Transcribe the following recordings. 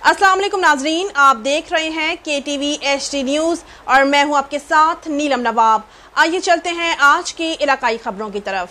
अस्सलाम वालेकुम नाजरीन, आप देख रहे हैं KTV HD न्यूज़ और मैं हूं आपके साथ नीलम नवाब। आइए चलते हैं आज की इलाकाई खबरों की तरफ।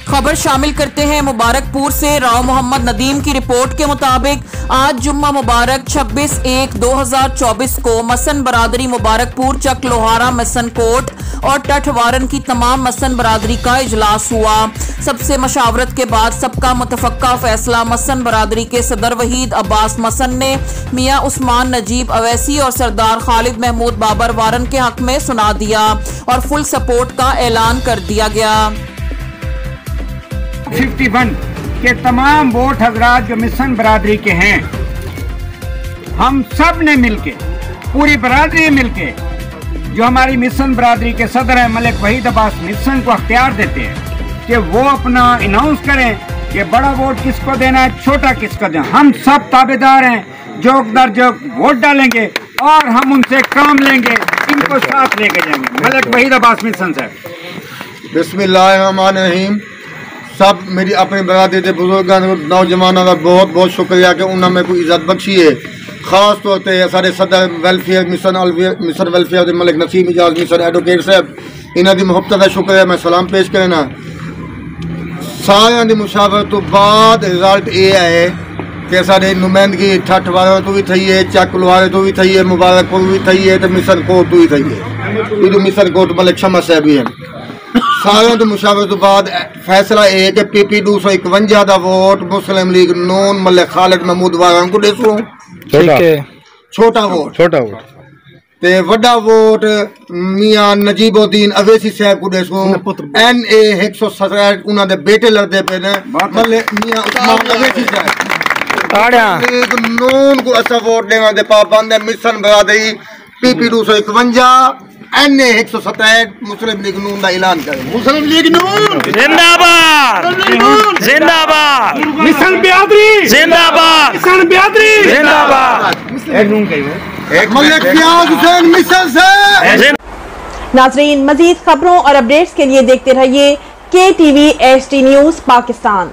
खबर शामिल करते हैं मुबारकपुर से। राव मोहम्मद नदीम की रिपोर्ट के मुताबिक आज जुम्मा मुबारक 26/1/2024 को मसन बरादरी मुबारकपुर, चक लोहारा, मसन कोट और टठवारन की तमाम मसन बरादरी का इजलास हुआ। सबसे मशावरत के बाद सबका मुतफक्का फैसला मसन बरादरी के सदर वहीद अब्बास मसन ने मियाँ उस्मान नजीब अवैसी और सरदार खालिद महमूद बाबर वारन के हक में सुना दिया और फुल सपोर्ट का ऐलान कर दिया गया। 51 के तमाम वोट हजरात जो मिशन बरादरी के हैं, हम सब ने मिलके, पूरी बरादरी मिलके, जो हमारी मिशन बरादरी के सदर है मलिक वहीद अब्बास मिशन को अख्तियार देते हैं कि वो अपना अनाउंस करें कि बड़ा वोट किसको देना है, छोटा किसको देना। हम सब ताबेदार हैं, जोक दर जोक वोट डालेंगे और हम उनसे काम लेंगे, इनको साथ लेके जाएंगे। मलिक वहीद अब्बास मिशन साहब। बिस्मिल्लाहिर्रहमानिर्रहीम। सब मेरी अपनी बरादरी के बुजुर्गों नौजवानों का बहुत बहुत शुक्रिया कि उन्होंने कोई इज्जत बख्शी है। खास तौर पर सारे सदर welfare mission welfare Malik Naseem Ijaz mission advocate साहब, इन्हों की मुहब्बत का शुक्रिया, मैं सलाम पेश करना। सारे की मुशावरत तो बाद रिजल्ट ये है कि सारे नुमाइंदगी ठठवारा तो भी थी है, चक लोहारे तो भी थी है, मुबारकपुर भी थी है, तो मिशन कोट तो भी थी है। मिशन कोट मलिक शमा साहब भी है। सारे तो मुशावरत तो बाद फैसला ये कि PP 251 का वोट मुस्लिम लीग नून मलिक खालिद महमूद वारन को देसो। छोटा वोट ते वड्डा वोट मियाँ नजीबुद्दीन अवैसी साहब को देसो। NA 167 उन्हों दे बेटे लड़ते पे ने मलिक मियाँ उस्मान अवैसी साहब लीग नून को असा वोट देना दे पाबंद है। मिशन बरादरी PP 251 NA 167 मुस्लिम लीग नून का ऐलान करें। मुस्लिम लीग नून जिंदाबाद, जिंदाबाद। मिशन बरादरी जिंदाबाद, मिशन बरादरी जिंदाबाद। मलिक रियाज हुसैन मिशन से। नाजरीन, मजीद खबरों और अपडेट्स के लिए देखते रहिए KTV HD न्यूज़ पाकिस्तान।